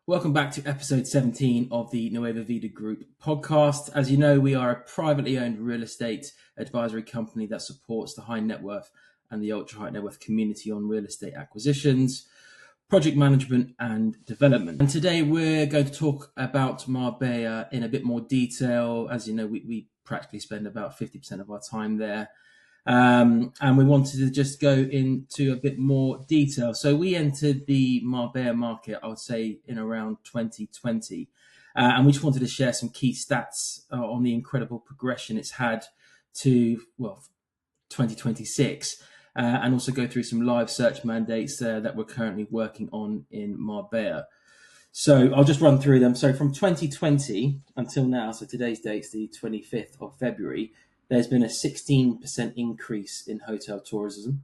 Welcome back to episode 17 of the Nueva Vida Group podcast. As you know, we are a privately owned real estate advisory company that supports the high net worth and the ultra high net worth community on real estate acquisitions, project management and development. And today we're going to talk about Marbella in a bit more detail. As you know, we practically spend about 50% of our time there. And we wanted to just go into a bit more detail. So we entered the Marbella market, I would say, in around 2020. And we just wanted to share some key stats on the incredible progression it's had to, 2026. And also go through some live search mandates that we're currently working on in Marbella. So I'll just run through them. So from 2020 until now, so today's date's the 25th of February, there's been a 16% increase in hotel tourism.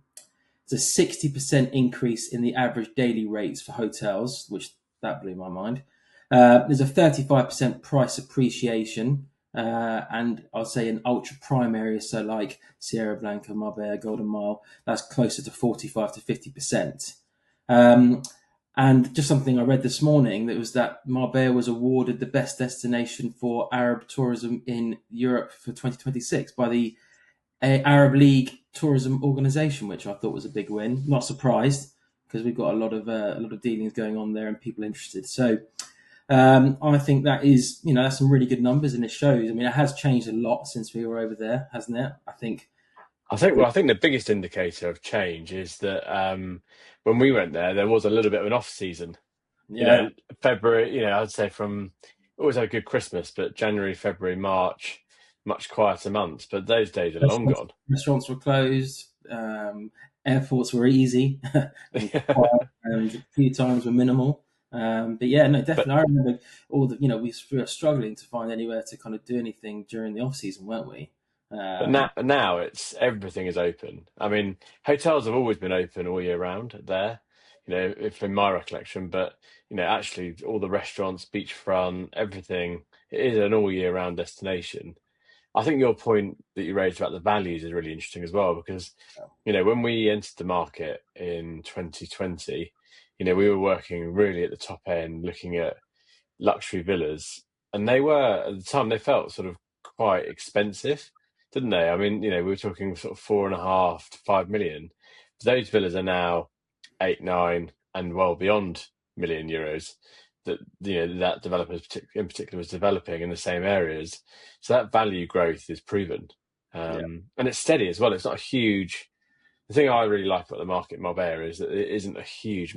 It's a 60% increase in the average daily rates for hotels, which that blew my mind. There's a 35% price appreciation, and I'll say in ultra prime areas, so like Sierra Blanca, Marbella, Golden Mile, that's closer to 45 to 50%. And just something I read this morning, that was that Marbella was awarded the best destination for Arab tourism in Europe for 2026 by the Arab League Tourism Organization, which I thought was a big win. Not surprised, because we've got a lot of dealings going on there and people interested. So I think that is, that's some really good numbers, and it shows. I mean, it has changed a lot since we were over there, hasn't it? I think the biggest indicator of change is that when we went there was a little bit of an off season. Yeah. February, I'd say from always had a good Christmas, but January, February, March, much quieter months. But those days are long gone. Restaurants were closed. Airports were easy, and quiet, and a few times were minimal. But yeah, no, definitely. I remember we were struggling to find anywhere to kind of do anything during the off season, weren't we? But now it's everything is open. I mean, hotels have always been open all year round there, if in my recollection. But actually, all the restaurants, beachfront, everything, it is an all year round destination. I think your point that you raised about the values is really interesting as well, because when we entered the market in 2020, we were working really at the top end, looking at luxury villas, and they were at the time they felt sort of quite expensive, didn't they? I mean, we were talking sort of 4.5 to 5 million. Those villas are now 8, 9, and well beyond million euros. That developers in particular was developing in the same areas, so that value growth is proven, and it's steady as well. It's not a huge. The thing I really like about the market in Marbella is that it isn't a huge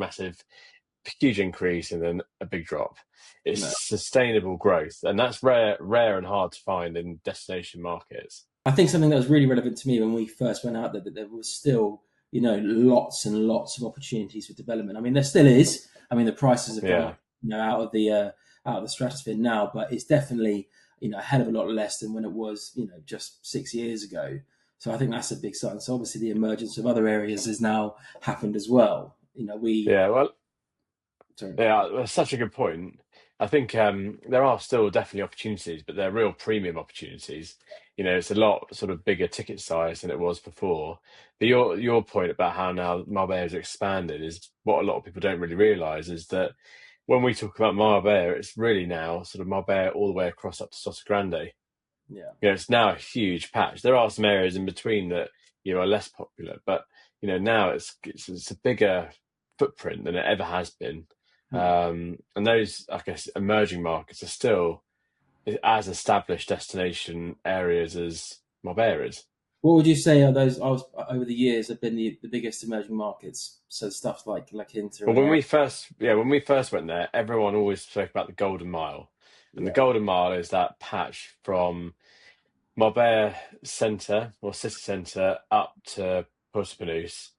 increase and then a big drop. It's sustainable growth, and that's rare and hard to find in destination markets. I think something that was really relevant to me when we first went out there, that there was still, lots and lots of opportunities for development. I mean, there still is. I mean, the prices have gone, out of the stratosphere now, but it's definitely, a hell of a lot less than when it was, just 6 years ago. So I think that's a big sign. So obviously the emergence of other areas has now happened as well. That's such a good point. I think there are still definitely opportunities, but they're real premium opportunities. It's a lot sort of bigger ticket size than it was before. But your point about how now Marbella has expanded is what a lot of people don't really realise, is that when we talk about Marbella, it's really now sort of Marbella all the way across up to Sotogrande. Yeah. It's now a huge patch. There are some areas in between that are less popular, but now it's a bigger footprint than it ever has been. And those, I guess, emerging markets are still as established destination areas as Marbella is. What would you say are those over the years have been the biggest emerging markets? So stuff like Quinta. Well, when we first went there, everyone always spoke about the Golden Mile, and the Golden Mile is that patch from Marbella centre or city centre up to Portopinus.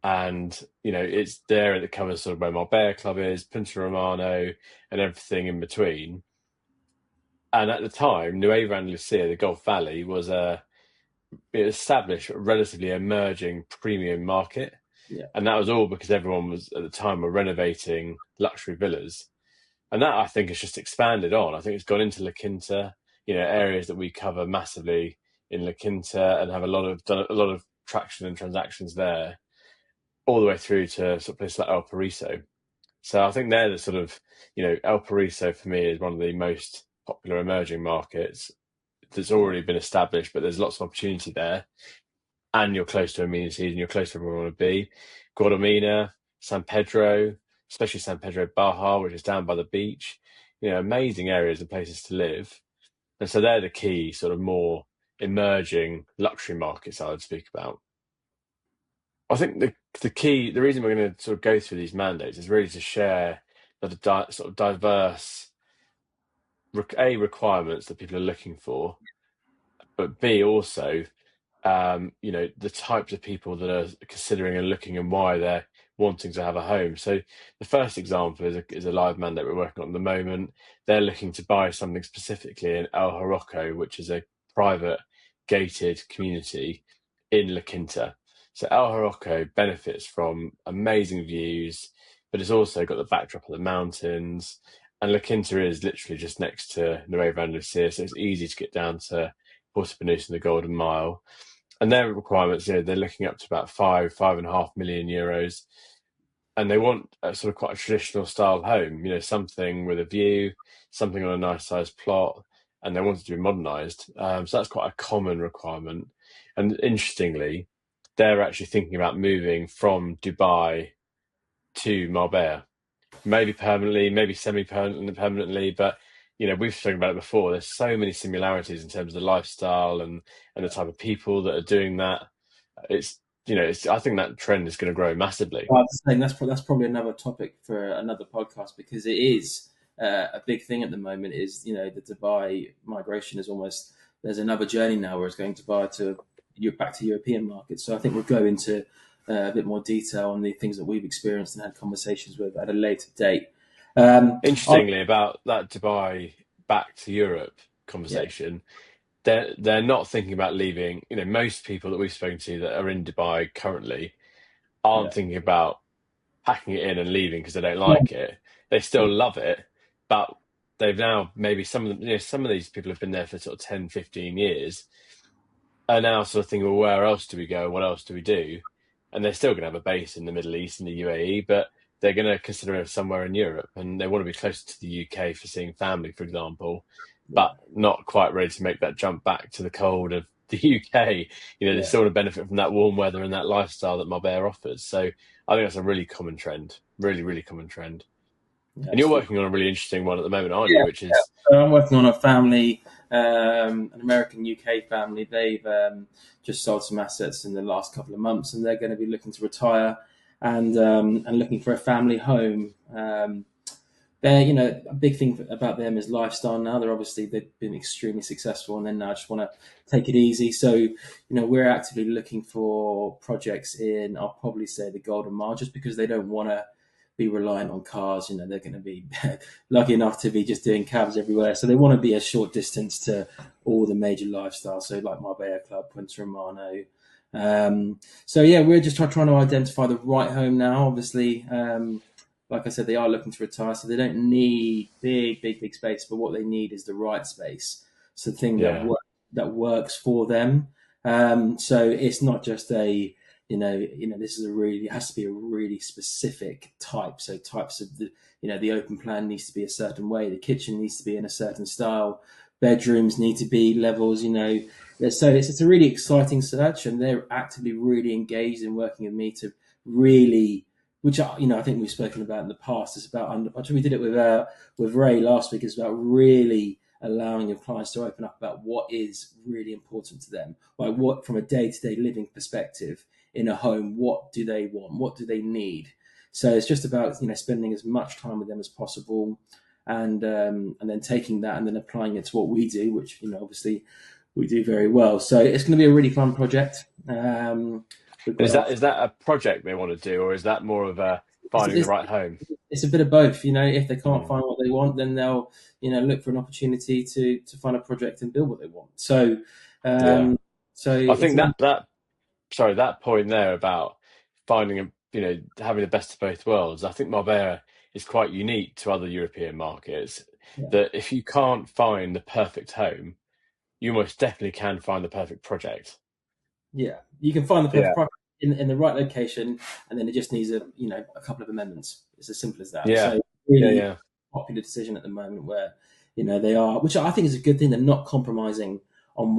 And, it's there that covers sort of where Marbella Club is, Punta Romano, and everything in between. And at the time, Nueva Andalucía, the Gulf Valley, was it established a relatively emerging premium market. Yeah. And that was all because everyone was, at the time, were renovating luxury villas. And that, I think, has just expanded on. I think it's gone into La Quinta, areas that we cover massively in La Quinta and have done a lot of traction and transactions there, all the way through to sort of places like El Paraiso. So I think they're the sort of, El Paraiso for me is one of the most popular emerging markets that's Yeah, already been established, but there's lots of opportunity there. And you're close to amenities and you're close to where we want to be. Guadalmina, San Pedro, especially San Pedro Baja, which is down by the beach, amazing areas and places to live. And so they're the key sort of more emerging luxury markets I would speak about. I think the reason we're going to sort of go through these mandates is really to share sort of diverse requirements that people are looking for, but B also the types of people that are considering and looking and why they're wanting to have a home. So the first example is a live mandate we're working on at the moment. They're looking to buy something specifically in El Hirocco, which is a private gated community in La Quinta. So El Hirocco benefits from amazing views, but it's also got the backdrop of the mountains. And La Quinta is literally just next to Nueva Andalucía, so it's easy to get down to Porto Banús and the Golden Mile. And their requirements, they're looking up to about 5.5 million euros, and they want a sort of quite a traditional style home, something with a view, something on a nice sized plot, and they want it to be modernised. So that's quite a common requirement. And interestingly, they're actually thinking about moving from Dubai to Marbella, maybe permanently, maybe semi-permanently, but we've spoken about it before. There's so many similarities in terms of the lifestyle and the type of people that are doing that. It's I think that trend is going to grow massively. well, I was saying that's probably another topic for another podcast because it is a big thing at the moment. Is the Dubai migration is almost there's another journey now where it's going to Dubai to back to European markets. So I think we'll go into a bit more detail on the things that we've experienced and had conversations with at a later date. I, Interestingly, about that Dubai back to Europe yeah, conversation, they're not thinking about leaving. Most people that we've spoken to that are in Dubai currently yeah, aren't thinking about packing it in and leaving because they don't yeah, like it. They still love it, but they've now maybe some of them, some of these people have been there for sort of 10, 15 years, are now sort of thinking, well, where else do we go? What else do we do? And they're still going to have a base in the Middle East and the UAE, but they're going to consider it somewhere in Europe, and they want to be closer to the UK for seeing family, for example, yeah, but not quite ready to make that jump back to the cold of the UK. They yeah. still want to benefit from that warm weather and that lifestyle that Marbella offers. So I think that's a really common trend, really, really common trend. Yeah, And you're absolutely. working on a really interesting one at the moment, aren't Yeah, you? Which yeah. is, So I'm working on a family, an American UK family. They've just sold some assets in the last couple of months, and they're going to be looking to retire and looking for a family home. They're a big thing about them is lifestyle. Now they've been extremely successful, and then now just want to take it easy. So we're actively looking for projects in I'll probably say the Golden Mile, just because they don't want to be reliant on cars. They're going to be lucky enough to be just doing cabs everywhere. So they want to be a short distance to all the major lifestyles. So like Marbella Club, Punta Romano. So yeah, we're just trying to identify the right home now. Obviously, like I said, they are looking to retire, so they don't need big space. But what they need is the right space. So the thing yeah, that works for them. So it's not just a this is a really it has to be a really specific type. So types of the open plan needs to be a certain way. The kitchen needs to be in a certain style. Bedrooms need to be levels. So it's a really exciting search, and they're actively really engaged in working with me to really, which I think we've spoken about in the past. It's about we did it with Ray last week. It's about really allowing your clients to open up about what is really important to them, like what from a day-to-day living perspective in a home, what do they want, what do they need. So it's just about spending as much time with them as possible, and then taking that and then applying it to what we do, which obviously we do very well. So it's going to be a really fun project. We've got our is that a project they want to do, or is that more of a it's, finding the it's, right home? it's a bit of both. If they can't Mm. find what they want, then they'll look for an opportunity to find a project and build what they want. So Yeah, so I it's think that sorry, that point there about finding having the best of both worlds. I think Marbella is quite unique to other European markets. yeah, That if you can't find the perfect home, you most definitely can find the perfect project. you can find the perfect Yeah. project in the right location, and then it just needs a couple of amendments. It's as simple as that. Yeah, So yeah, really yeah, popular decision at the moment where, they are, which I think is a good thing. They're not compromising on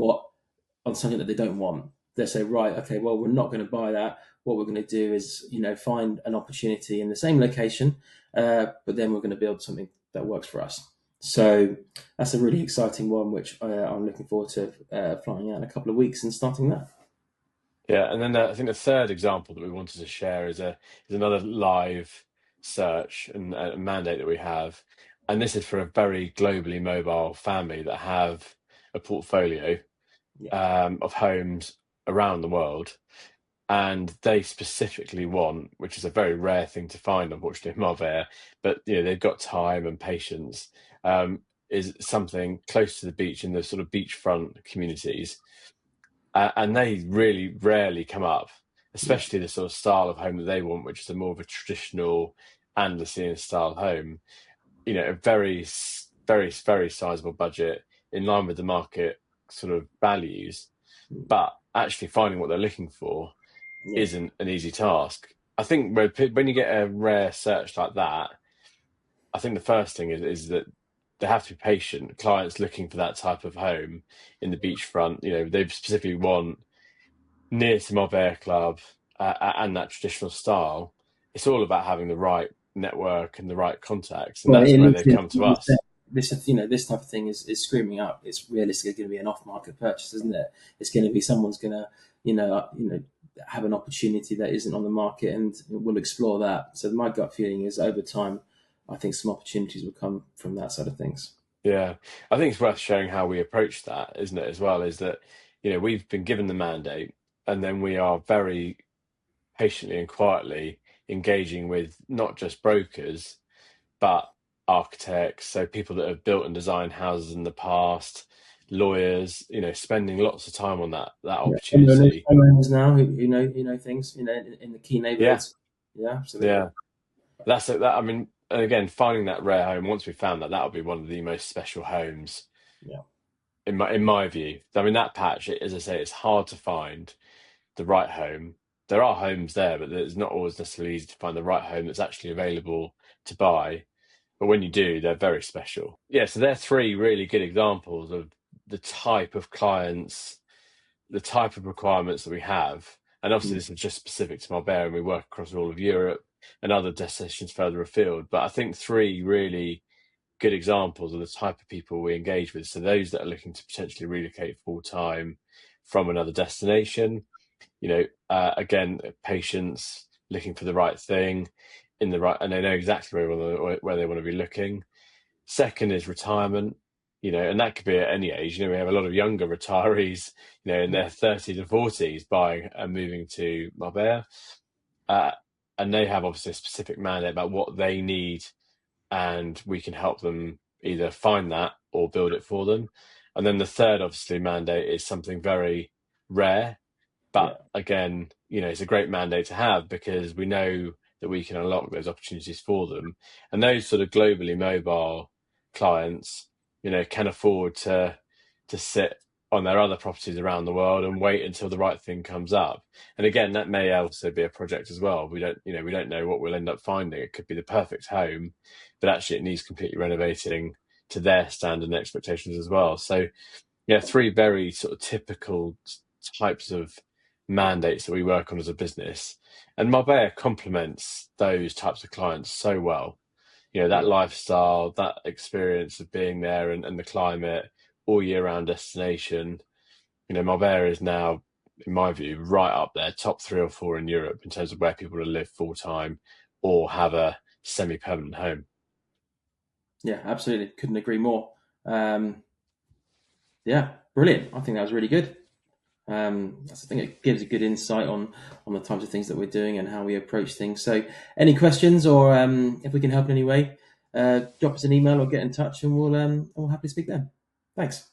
something that they don't want. They say, right, okay, well, we're not going to buy that. What we're going to do is, find an opportunity in the same location, but then we're going to build something that works for us. So that's a really exciting one, which I'm looking forward to flying out in a couple of weeks and starting that. yeah. And then I think the third example that we wanted to share is another live search and mandate that we have, and this is for a very globally mobile family that have a portfolio Yeah, of homes around the world, and they specifically want, which is a very rare thing to find, unfortunately, in Marbella, but they've got time and patience. Is something close to the beach in the sort of beachfront communities, and they really rarely come up, yeah, especially the sort of style of home that they want, which is a more of a traditional Andalusian style home. A very sizable budget in line with the market sort of values, but actually finding what they're looking for yeah, isn't an easy task. I think when you get a rare search like that, I think the first thing is that they have to be patient. Clients looking for that type of home in the beachfront, they specifically want near to Marbella Club and that traditional style. It's all about having the right network and the right contacts, and Well, that's it where is, they've come to us. this type of thing is screaming up. It's realistically going to be an off-market purchase, isn't it? It's going to be someone's going to, have an opportunity that isn't on the market, and we'll explore that. So my gut feeling is, over time, I think some opportunities will come from that side of things. Yeah, I think it's worth sharing how we approach that, isn't it? As well, is that we've been given the mandate, and then we are very patiently and quietly engaging with not just brokers, but architects, so people that have built and designed houses in the past, lawyers, spending lots of time on that Yeah, opportunity. homeowners now who know things, in the key Yeah, neighborhoods. Yeah, absolutely. yeah. That's it. That I mean, and again, finding that rare home. Once we found that, that'll be one of the most special homes Yeah, in my view. I mean, that patch, as I say, it's hard to find the right home. There are homes there, but it's not always necessarily easy to find the right home that's actually available to buy. But when you do, they're very special. Yeah, so they're three really good examples of the type of clients, the type of requirements that we have. And obviously, mm, this is just specific to Marbella, and we work across all of Europe and other destinations further afield. But I think three really good examples of the type of people we engage with. So those that are looking to potentially relocate full time from another destination, again, patience, looking for the right thing in the right, and they know exactly where they want to be looking. Second is retirement, and that could be at any age. We have a lot of younger retirees, in yeah, their 30s and 40s buying and moving to Marbella. Uh, and they have obviously a specific mandate about what they need, and we can help them either find that or build it for them. And then the third, obviously, mandate is something very rare, but yeah, again, it's a great mandate to have because we know that we can unlock those opportunities for them. And those sort of globally mobile clients, can afford to sit on their other properties around the world and wait until the right thing comes up. And again, that may also be a project as well. We don't know what we'll end up finding. It could be the perfect home, but actually it needs completely renovating to their standard and expectations as well. So yeah, three very sort of typical types of mandates that we work on as a business. And Marbella complements those types of clients so well. That yeah. lifestyle, that experience of being there, and the climate, all year round destination. Marbella is now, in my view, right up there, top 3 or 4 in Europe in terms of where people will live full time or have a semi permanent home. Yeah, absolutely. Couldn't agree more. Um, yeah, brilliant. I think that was really good. I think it gives a good insight on the types of things that we're doing and how we approach things. So, any questions, or if we can help in any way, drop us an email or get in touch, and we'll happily speak then. Thanks.